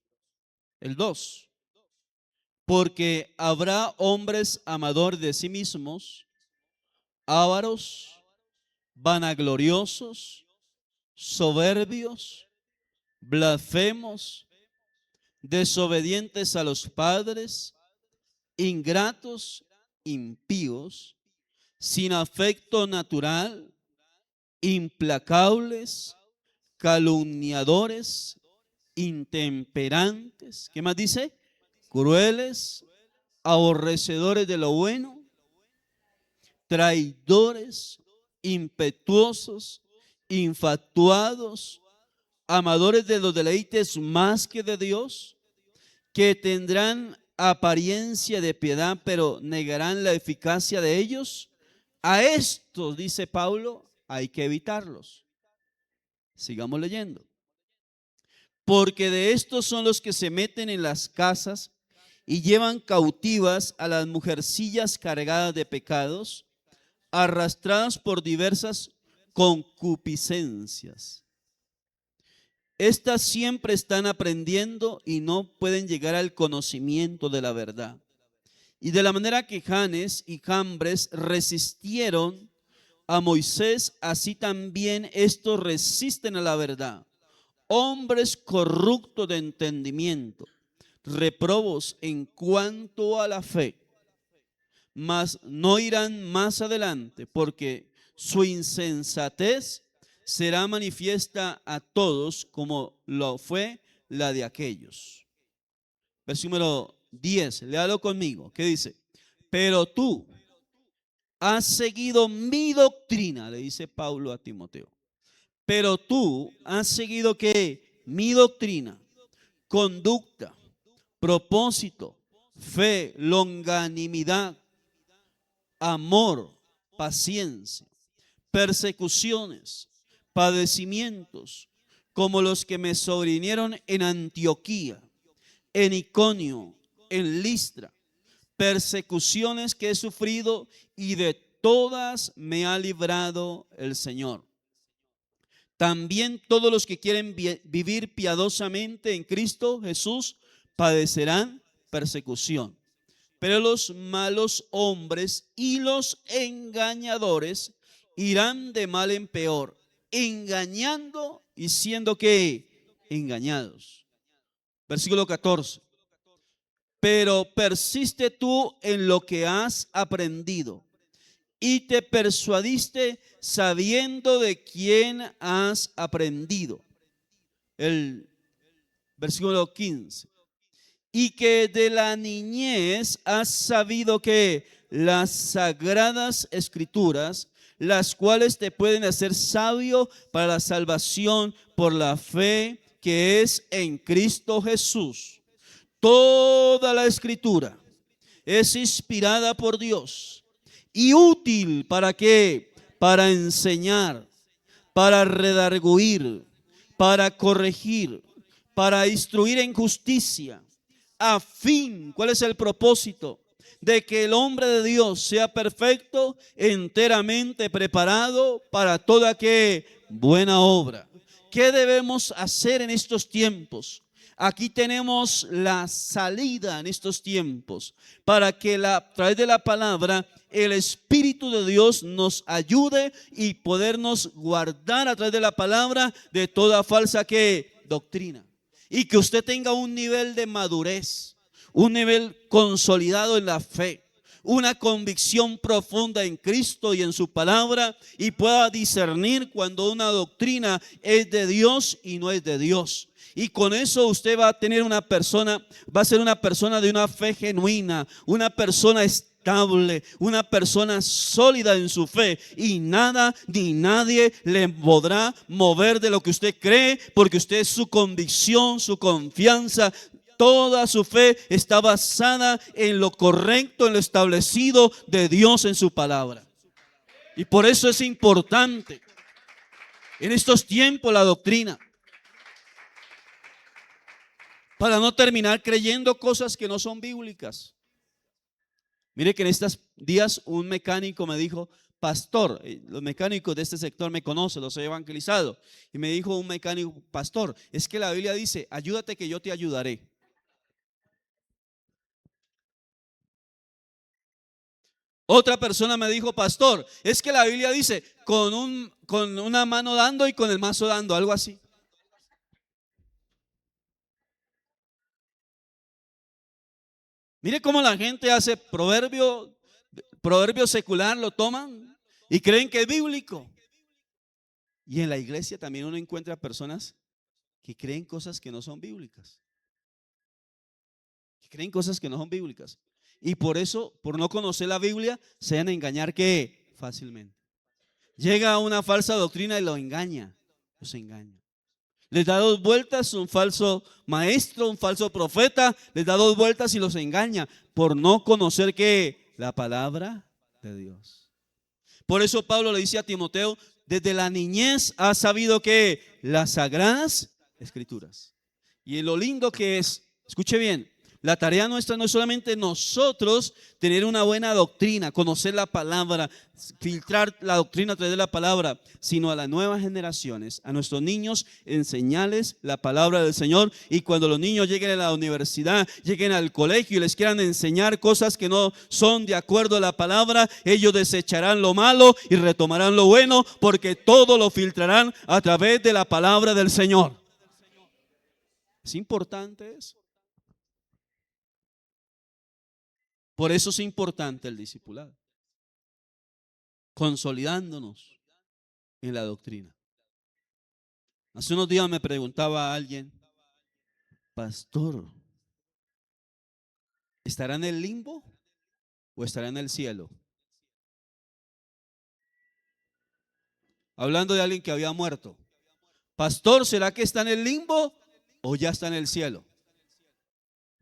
El 2, porque habrá hombres amadores de sí mismos, ávaros, vanagloriosos, soberbios, blasfemos, desobedientes a los padres, ingratos, impíos, sin afecto natural, implacables, calumniadores, intemperantes. ¿Qué más dice? Crueles, aborrecedores de lo bueno, traidores, impetuosos, infatuados, amadores de los deleites más que de Dios, que tendrán apariencia de piedad, pero negarán la eficacia de ellos. A estos, dice Pablo, hay que evitarlos. Sigamos leyendo. Porque de estos son los que se meten en las casas y llevan cautivas a las mujercillas cargadas de pecados, arrastradas por diversas concupiscencias. Estas siempre están aprendiendo y no pueden llegar al conocimiento de la verdad. Y de la manera que Janes y Jambres resistieron a Moisés, así también estos resisten a la verdad. Hombres corruptos de entendimiento, reprobos en cuanto a la fe, mas no irán más adelante, porque su insensatez será manifiesta a todos, como lo fue la de aquellos. Versículo número 10, léalo conmigo, ¿qué dice? Pero tú has seguido mi doctrina, le dice Pablo a Timoteo. Pero tú has seguido ¿qué? Mi doctrina, conducta, propósito, fe, longanimidad, amor, paciencia, persecuciones, padecimientos, como los que me sobrevinieron en Antioquía, en Iconio, en Listra, persecuciones que he sufrido, y de todas me ha librado el Señor. También todos los que quieren vivir piadosamente en Cristo Jesús padecerán persecución. Pero los malos hombres y los engañadores irán de mal en peor, engañando y siendo ¿qué? Engañados. Versículo 14. Pero persiste tú en lo que has aprendido y te persuadiste sabiendo de quién has aprendido. El versículo 15. Y que de la niñez has sabido que las sagradas escrituras, las cuales te pueden hacer sabio para la salvación por la fe que es en Cristo Jesús. Toda la escritura es inspirada por Dios y útil para ¿qué? Para enseñar, para redarguir, para corregir, para instruir en justicia, a fin, ¿cuál es el propósito? De que el hombre de Dios sea perfecto, enteramente preparado para toda ¿qué? Buena obra. ¿Qué debemos hacer en estos tiempos? Aquí tenemos la salida en estos tiempos para que a través de la palabra el Espíritu de Dios nos ayude y podernos guardar a través de la palabra de toda falsa ¿qué? Doctrina. Y que usted tenga un nivel de madurez, un nivel consolidado en la fe, una convicción profunda en Cristo y en su palabra, y pueda discernir cuando una doctrina es de Dios y no es de Dios. Y con eso usted va a tener una persona, va a ser una persona de una fe genuina, una persona estable, una persona sólida en su fe, y nada ni nadie le podrá mover de lo que usted cree, porque usted es su convicción, su confianza. Toda su fe está basada en lo correcto, en lo establecido de Dios en su palabra. Y por eso es importante en estos tiempos la doctrina, para no terminar creyendo cosas que no son bíblicas. Mire que en estos días un mecánico me dijo: pastor, los mecánicos de este sector me conocen, los he evangelizado. Y me dijo un mecánico: pastor, es que la Biblia dice, ayúdate que yo te ayudaré. Otra persona me dijo: pastor, es que la Biblia dice, con una mano dando y con el mazo dando, algo así. Mire cómo la gente hace proverbio secular, lo toman y creen que es bíblico. Y en la iglesia también uno encuentra personas que creen cosas que no son bíblicas. Que creen cosas que no son bíblicas. Y por eso, por no conocer la Biblia, se van a engañar ¿qué? Fácilmente. Llega una falsa doctrina y los engaña. Les da dos vueltas, un falso maestro, un falso profeta, les da dos vueltas y los engaña por no conocer ¿qué? La palabra de Dios. Por eso Pablo le dice a Timoteo: desde la niñez has sabido que las sagradas escrituras. Y lo lindo que es, escuche bien, la tarea nuestra no es solamente nosotros tener una buena doctrina, conocer la palabra, filtrar la doctrina a través de la palabra, sino a las nuevas generaciones, a nuestros niños, enseñarles la palabra del Señor. Y cuando los niños lleguen a la universidad, lleguen al colegio y les quieran enseñar cosas que no son de acuerdo a la palabra, ellos desecharán lo malo y retomarán lo bueno, porque todo lo filtrarán a través de la palabra del Señor. Es importante eso. Por eso es importante el discipulado, consolidándonos en la doctrina. Hace unos días me preguntaba a alguien: pastor, ¿estará en el limbo o estará en el cielo? Hablando de alguien que había muerto. Pastor, ¿será que está en el limbo o ya está en el cielo?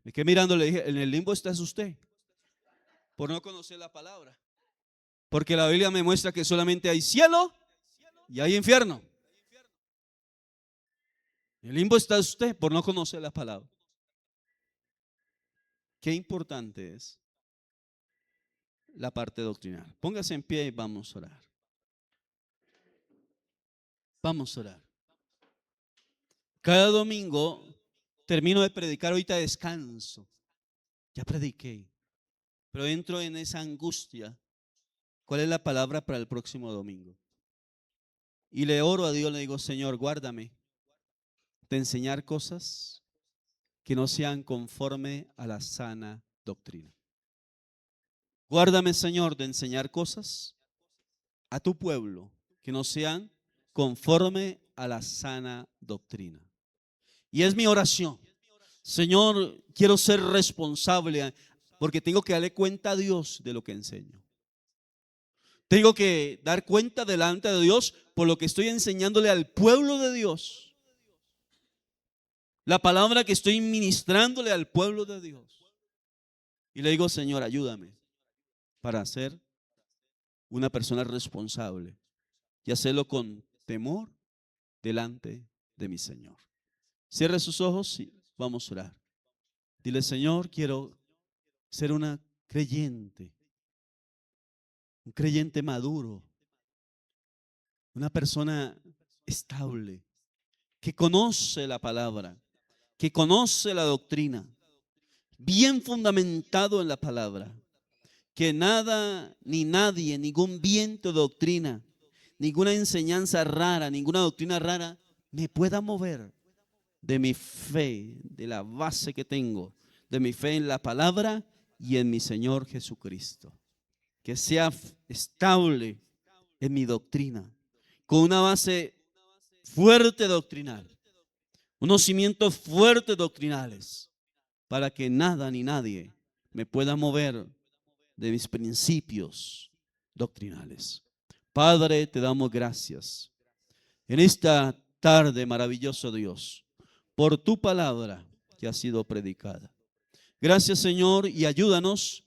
Me quedé mirando, le dije: en el limbo está usted, por no conocer la palabra. Porque la Biblia me muestra que solamente hay cielo y hay infierno. En el limbo está usted por no conocer la palabra. Qué importante es la parte doctrinal. Póngase en pie y vamos a orar. Vamos a orar. Cada domingo termino de predicar, ahorita descanso. Ya prediqué, pero entro en esa angustia. ¿Cuál es la palabra para el próximo domingo? Y le oro a Dios, le digo: Señor, guárdame de enseñar cosas que no sean conforme a la sana doctrina. Guárdame, Señor, de enseñar cosas a tu pueblo que no sean conforme a la sana doctrina. Y es mi oración: Señor, quiero ser responsable porque tengo que darle cuenta a Dios de lo que enseño. Tengo que dar cuenta delante de Dios por lo que estoy enseñándole al pueblo de Dios. La palabra que estoy ministrándole al pueblo de Dios. Y le digo: Señor, ayúdame para ser una persona responsable y hacerlo con temor delante de mi Señor. Cierre sus ojos y vamos a orar. Dile: Señor, quiero ser una creyente, un creyente maduro, una persona estable, que conoce la palabra, que conoce la doctrina, bien fundamentado en la palabra, que nada ni nadie, ningún viento de doctrina, ninguna enseñanza rara, ninguna doctrina rara me pueda mover de mi fe, de la base que tengo, de mi fe en la palabra y en mi Señor Jesucristo. Que sea estable en mi doctrina, con una base fuerte doctrinal, unos cimientos fuertes doctrinales, para que nada ni nadie me pueda mover de mis principios doctrinales. Padre, te damos gracias en esta tarde, maravilloso Dios, por tu palabra que ha sido predicada. Gracias, Señor, y ayúdanos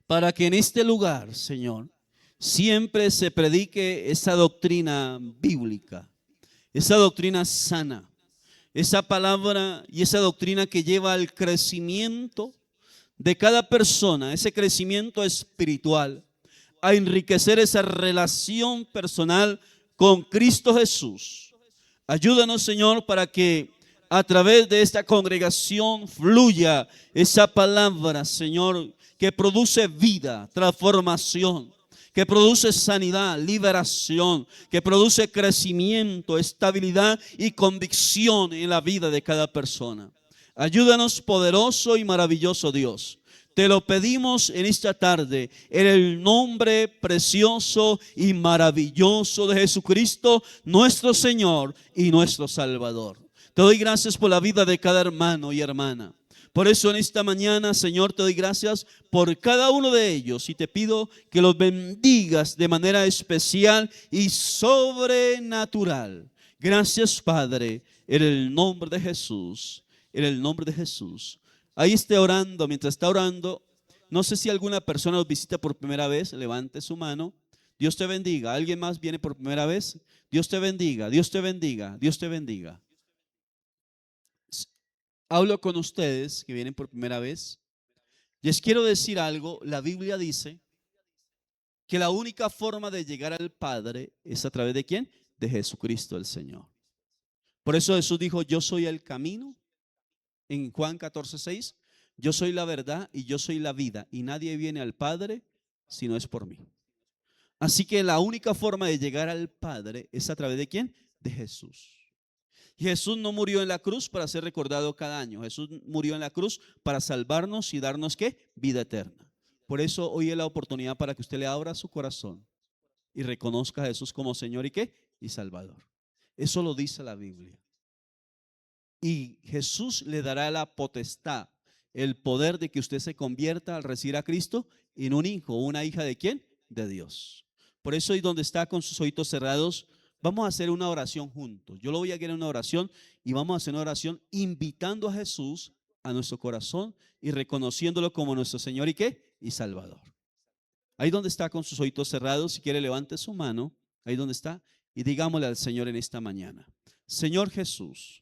para que en este lugar, Señor, siempre se predique esa doctrina bíblica, esa doctrina sana, esa palabra y esa doctrina que lleva al crecimiento de cada persona, ese crecimiento espiritual, a enriquecer esa relación personal con Cristo Jesús. Ayúdanos, Señor, para que a través de esta congregación fluya esa palabra, Señor, que produce vida, transformación, que produce sanidad, liberación, que produce crecimiento, estabilidad y convicción en la vida de cada persona. Ayúdanos, poderoso y maravilloso Dios. Te lo pedimos en esta tarde, en el nombre precioso y maravilloso de Jesucristo, nuestro Señor y nuestro Salvador. Te doy gracias por la vida de cada hermano y hermana. Por eso en esta mañana, Señor, te doy gracias por cada uno de ellos y te pido que los bendigas de manera especial y sobrenatural. Gracias, Padre, en el nombre de Jesús, en el nombre de Jesús. Ahí esté orando, mientras está orando, no sé si alguna persona nos visita por primera vez, levante su mano. Dios te bendiga. ¿Alguien más viene por primera vez? Dios te bendiga, Dios te bendiga, Dios te bendiga. Hablo con ustedes que vienen por primera vez. Les quiero decir algo. La Biblia dice que la única forma de llegar al Padre es a través de ¿quién? De Jesucristo el Señor. Por eso Jesús dijo, yo soy el camino, en Juan 14:6, yo soy la verdad y yo soy la vida, y nadie viene al Padre si no es por mí. Así que la única forma de llegar al Padre es a través de ¿quién? De Jesús. Y Jesús no murió en la cruz para ser recordado cada año. Jesús murió en la cruz para salvarnos y darnos ¿qué? Vida eterna. Por eso hoy es la oportunidad para que usted le abra su corazón y reconozca a Jesús como Señor y ¿qué? Y Salvador. Eso lo dice la Biblia. Y Jesús le dará la potestad, el poder de que usted se convierta al recibir a Cristo en un hijo o una hija de ¿quién? De Dios. Por eso hoy donde está con sus ojitos cerrados, vamos a hacer una oración juntos. Yo lo voy a guiar en una oración y vamos a hacer una oración invitando a Jesús a nuestro corazón y reconociéndolo como nuestro Señor y ¿qué? Y Salvador. Ahí donde está con sus ojitos cerrados, si quiere levante su mano, ahí donde está, y digámosle al Señor en esta mañana: Señor Jesús,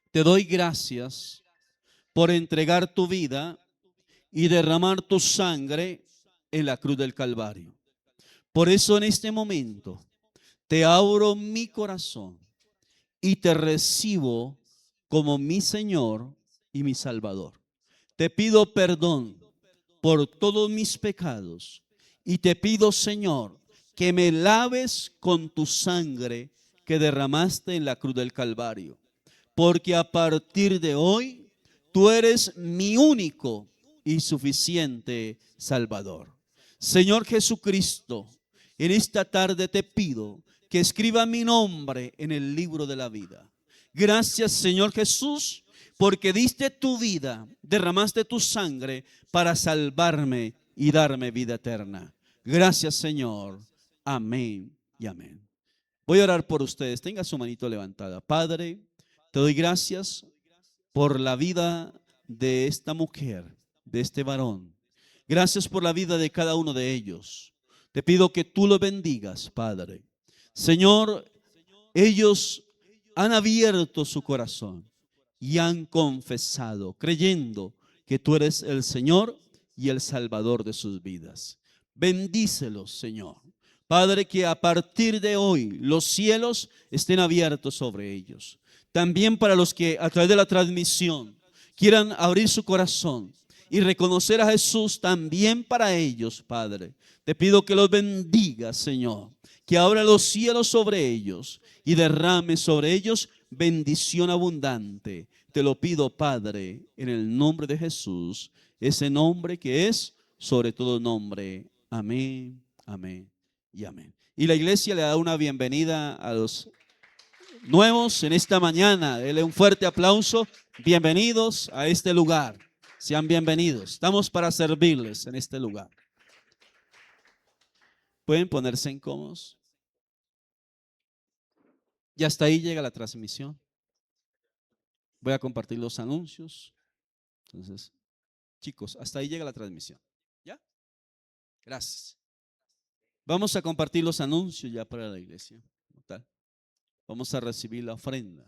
te doy gracias por entregar tu vida y derramar tu sangre en la cruz del Calvario. Por eso en este momento te abro mi corazón y te recibo como mi Señor y mi Salvador. Te pido perdón por todos mis pecados y te pido, Señor, que me laves con tu sangre que derramaste en la cruz del Calvario. Porque a partir de hoy tú eres mi único y suficiente Salvador. Señor Jesucristo, en esta tarde te pido que escriba mi nombre en el libro de la vida. Gracias, Señor Jesús, porque diste tu vida, derramaste tu sangre para salvarme y darme vida eterna. Gracias, Señor. Amén y amén. Voy a orar por ustedes. Tenga su manito levantada. Padre, te doy gracias por la vida de esta mujer, de este varón. Gracias por la vida de cada uno de ellos. Te pido que tú los bendigas, Padre. Señor, ellos han abierto su corazón y han confesado, creyendo que tú eres el Señor y el Salvador de sus vidas. Bendícelos, Señor. Padre, que a partir de hoy los cielos estén abiertos sobre ellos. También para los que a través de la transmisión quieran abrir su corazón y reconocer a Jesús, también para ellos, Padre. Te pido que los bendigas, Señor, que abra los cielos sobre ellos y derrame sobre ellos bendición abundante. Te lo pido, Padre, en el nombre de Jesús, ese nombre que es sobre todo nombre. Amén, amén y amén. Y la iglesia le da una bienvenida a los nuevos en esta mañana. Dele un fuerte aplauso. Bienvenidos a este lugar. Sean bienvenidos. Estamos para servirles en este lugar. Pueden ponerse en cómodos. Y hasta ahí llega la transmisión. Voy a compartir los anuncios. Entonces, chicos, hasta ahí llega la transmisión. ¿Ya? Gracias. Vamos a compartir los anuncios ya para la iglesia. ¿Qué tal? Vamos a recibir la ofrenda.